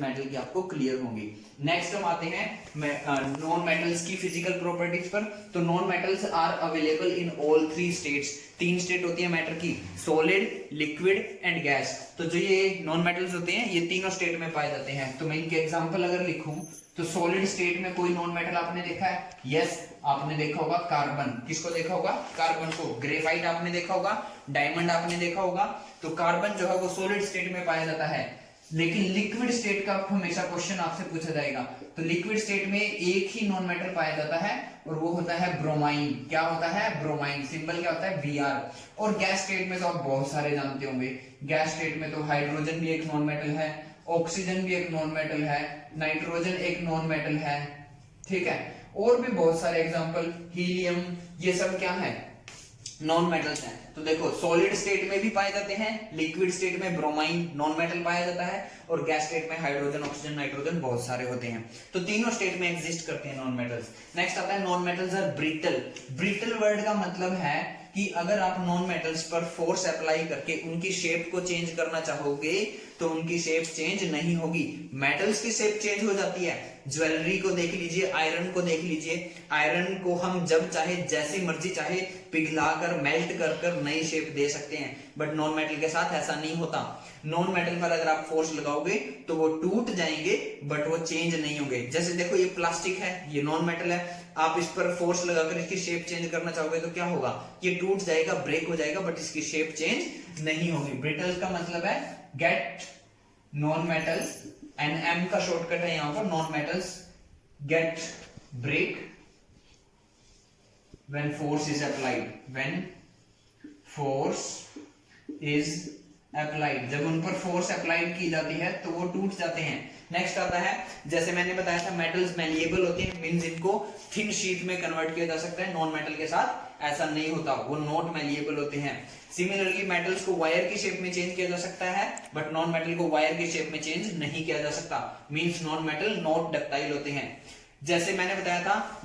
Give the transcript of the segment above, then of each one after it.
Metal की आपको clear होंगी। नेक्स्ट हम आते हैं नॉन मेटल्स की फिजिकल प्रॉपर्टीज पर। तो non metals are available in all three states. तीन स्टेट होती है मैटर की, सॉलिड, लिक्विड एंड गैस। तो जो ये नॉन मेटल्स होते हैं ये तीनों स्टेट में पाए जाते हैं। तो मैं इनके एग्जांपल अगर लिखूं तो सॉलिड स्टेट में कोई नॉन मेटल आपने देखा है? यस, आपने देखा होगा कार्बन। किसको देखा होगा? कार्बन को। ग्रेफाइट आपने देखा होगा, डायमंड आपने देखा होगा। तो कार्बन जो है वो सॉलिड स्टेट में पाया जाता है। लेकिन लिक्विड स्टेट का हमेशा क्वेश्चन आपसे पूछा जाएगा। तो लिक्विड स्टेट में एक ही नॉन मेटल पाया जाता है और वो होता है ब्रोमाइन। क्या होता है? ब्रोमाइन। सिंबल क्या होता है? Br। और गैस स्टेट में तो आप बहुत सारे जानते होंगे। गैस स्टेट में तो हाइड्रोजन भी एक नॉन मेटल है, ऑक्सीजन भी एक नॉन मेटल है, नाइट्रोजन एक नॉन मेटल है, ठीक है। और भी बहुत सारे एग्जांपल, हीलियम, ये सब क्या है? नॉन मेटल्स हैं। तो देखो सॉलिड स्टेट में भी पाए जाते हैं, लिक्विड स्टेट में ब्रोमाइन नॉन मेटल पाया जाता है, और गैस स्टेट में हाइड्रोजन, ऑक्सीजन, नाइट्रोजन बहुत सारे होते हैं। तो तीनों स्टेट में एग्जिस्ट करते हैं नॉन मेटल्स। नेक्स्ट आता है non metals are brittle. Brittle word का मतलब है कि अगर आप नॉन मेटल्स पर फोर्स अप्लाई करके उनकी शेप को चेंज करना चाहोगे तो उनकी शेप चेंज नहीं होगी। मेटल्स की शेप चेंज हो जाती है। ज्वेलरी को देख लीजिए, आयरन को देख लीजिए। आयरन को हम जब चाहे जैसी मर्जी चाहे पिघलाकर मेल्ट कर कर नई शेप दे सकते हैं, बट नॉन मेटल के साथ ऐसा नहीं होता। नॉन मेटल पर अगर आप फोर्स लगाओगे तो वो टूट जाएंगे बट वो चेंज नहीं होंगे। जैसे देखो ये प्लास्टिक है, ये नॉन मेटल है, आप इस पर फोर्स लगाकर इसकी शेप चेंज करना चाहोगे तो क्या होगा? ये टूट जाएगा, ब्रेक हो जाएगा, बट इसकी शेप चेंज नहीं होगी। ब्रिटल का मतलब है गेट नॉन मेटल्स, एनएम का शॉर्टकट है यहां पर, non metals get break when force is applied, when force is applied, जब उन पर फोर्स अप्लाइड की जाती है तो वो टूट जाते हैं। नेक्स्ट आता है, जैसे मैंने बताया था मेटल्स मैलिएबल होते हैं, मींस इनको थिन शीट में कन्वर्ट किया जा सकता है। नॉन मेटल के साथ ऐसा नहीं होता, वो नॉट मैलिएबल होते हैं। सिमिलरली मेटल्स को वायर की शेप में चेंज किया जा सकता है, बट नॉन मेटल को वायर की शेप में चेंज नहीं किया जा सकता, means non metal not ductile होते हैं। जैसे मैंने बताया था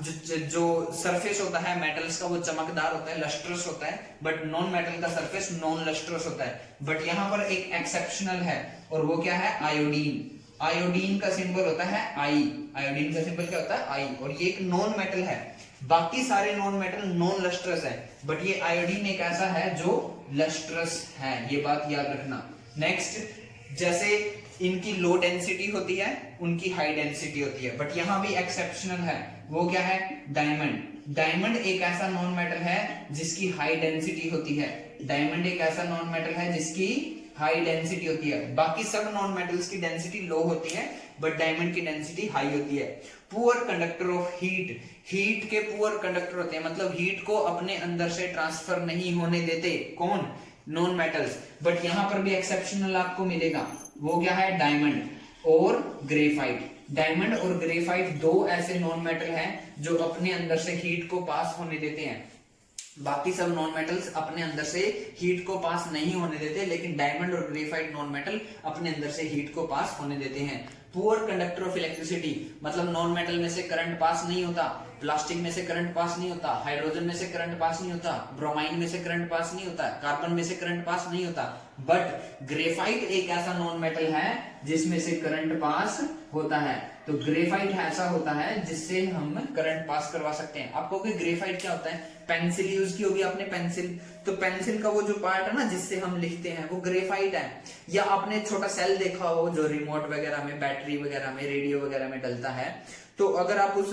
जो सरफेस होता है मेटल्स का वो चमकदार होता है, लस्ट्रस होता है, बट नॉन मेटल का सरफेस नॉन लस्ट्रस होता है। बट यहाँ पर एक एक्सेप्शनल है और वो क्या है? आयोडीन। आयोडीन का सिंबल होता है आई। आयोडीन का सिंबल क्या होता है? आई। और ये एक नॉन मेटल है। बाकी सारे नॉन मेटल नॉन लस्ट्रस है, बट ये आयोडीन एक ऐसा है जो लस्ट्रस है, ये बात याद रखना। नेक्स्ट, जैसे इनकी लो डेंसिटी होती है, उनकी हाई डेंसिटी होती है, बट यहां भी एक्सेप्शनल है। वो क्या है? डायमंड। डायमंड एक ऐसा नॉन मेटल है जिसकी हाई डेंसिटी होती है। डायमंड एक ऐसा नॉन मेटल है जिसकी हाई डेंसिटी होती है। बाकी सब नॉन मेटल्स की डेंसिटी लो होती है, बट डायमंड की डेंसिटी हाई होती है। Poor conductor of heat. Heat के पुअर कंडक्टर होते हैं, मतलब हीट को अपने अंदर से ट्रांसफर नहीं होने देते। कौन? Non metals. बट यहां पर भी एक्सेप्शनल आपको मिलेगा। वो क्या है? डायमंड और ग्रेफाइट। डायमंड और ग्रेफाइट दो ऐसे नॉन मेटल हैं जो अपने अंदर से हीट को पास होने देते हैं। बाकी सब नॉन मेटल्स अपने अंदर से हीट को पास नहीं होने देते, लेकिन डायमंड और ग्रेफाइट नॉन मेटल अपने अंदर से हीट को पास होने देते हैं। पुअर कंडक्टर ऑफ इलेक्ट्रिसिटी, मतलब नॉन मेटल में से करंट पास नहीं होता, प्लास्टिक में से करंट पास नहीं होता, हाइड्रोजन में से करंट पास नहीं होता, ब्रोमाइन में से करंट पास नहीं होता, कार्बन में से करंट पास नहीं होता। बट ग्रेफाइट एक ऐसा नॉन मेटल है जिसमें से करंट पास होता है। तो ग्रेफाइट ऐसा होता है जिससे हम करंट पास करवा सकते हैं। आपको ग्रेफाइट क्या होता है? पेंसिल यूज की होगी आपने, पेंसिल। तो पेंसिल का वो जो पार्ट है ना जिससे हम लिखते हैं वो ग्रेफाइट है। या आपने छोटा सेल देखा हो जो रिमोट वगैरह में, बैटरी वगैरह में, रेडियो वगैरह में डलता है, तो अगर आप उस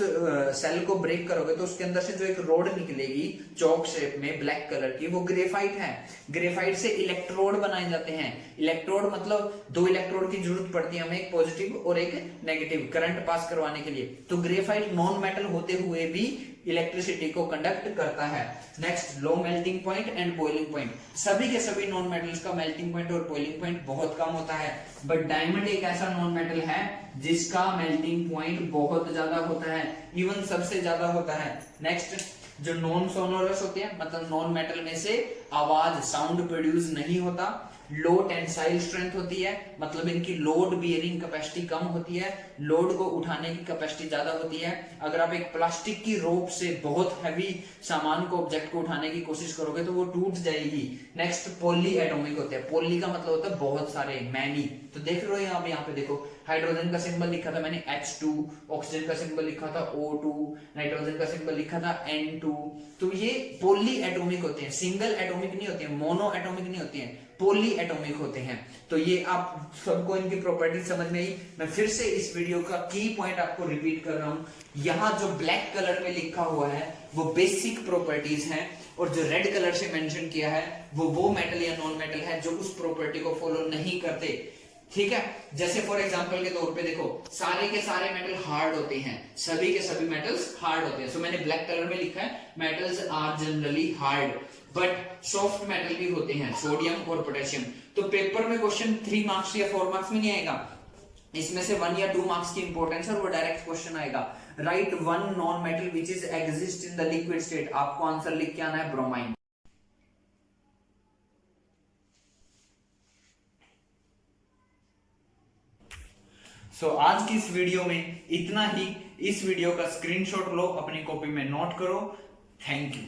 सेल को ब्रेक करोगे तो उसके अंदर से जो एक रोड निकलेगी चौक शेप में ब्लैक कलर की, वो ग्रेफाइट है। ग्रेफाइट से इलेक्ट्रोड बनाए जाते हैं। इलेक्ट्रोड मतलब दो इलेक्ट्रोड की जरूरत पड़ती है हमें, एक पॉजिटिव और एक नेगेटिव, करंट पास करवाने के लिए। तो ग्रेफाइट नॉन मेटल होते हुए भी इलेक्ट्रिसिटी को कंडक्ट करता है। Next, low melting point and boiling point. सभी के सभी नॉन मेटल्स का मेल्टिंग पॉइंट और बॉइलिंग पॉइंट बहुत कम होता है, बट डायमंड एक ऐसा नॉन मेटल है जिसका मेल्टिंग पॉइंट बहुत ज्यादा होता है, इवन सबसे ज्यादा होता है। नेक्स्ट, जो नॉन सोनोरस होते हैं, मतलब नॉन मेटल में से आवाज, साउंड प्रोड्यूस नहीं होता, लो टेंसाइल स्ट्रेंथ होती है, मतलब इनकी लोड बियरिंग कैपेसिटी कम होती है, लोड को उठाने की कैपेसिटी ज्यादा होती है। अगर आप एक प्लास्टिक की रोप से बहुत हैवी सामान को, ऑब्जेक्ट को उठाने की कोशिश करोगे तो वो टूट जाएगी। नेक्स्ट पॉली एटॉमिक होते हैं, पॉली का मतलब होता है बहुत सारे, मैनी। तो देख रहे हो यहाँ पे देखो हाइड्रोजन का सिंबल लिखा था मैंने H2, ऑक्सीजन का सिंबल लिखा था O2, नाइट्रोजन का सिंबल लिखा था N2। तो ये पॉली एटॉमिक होते हैं, सिंगल एटॉमिक नहीं होते हैं, मोनो एटॉमिक नहीं होते हैं, पॉली एटॉमिक होते हैं। तो ये आप सबको इनकी प्रॉपर्टी समझ में आई। मैं फिर से इस वीडियो का की पॉइंट आपको रिपीट कर रहा हूं। यहाँ जो ब्लैक कलर में लिखा हुआ है वो बेसिक प्रॉपर्टीज हैं, और जो रेड कलर से मेंशन किया है वो मेटल या नॉन मेटल है जो उस प्रॉपर्टी को फॉलो नहीं करते। ठीक है, जैसे फॉर एग्जांपल के तौर पे देखो सारे के सारे मेटल हार्ड होते हैं, सभी के सभी मेटल्स हार्ड होते हैं। सो मैंने ब्लैक कलर में लिखा है metals are generally hard, but soft metal भी होते हैं, सोडियम और पोटेशियम। तो पेपर में क्वेश्चन 3 मार्क्स या 4 मार्क्स में नहीं आएगा, इसमें से 1 या 2 मार्क्स की इंपॉर्टेंस है और वो डायरेक्ट क्वेश्चन आएगा। Right one non metal which is exist in the liquid state, आपको आंसर लिख के आना है ब्रोमाइन। आज की इस वीडियो में इतना ही। इस वीडियो का स्क्रीनशॉट लो, अपनी कॉपी में नोट करो। Thank you.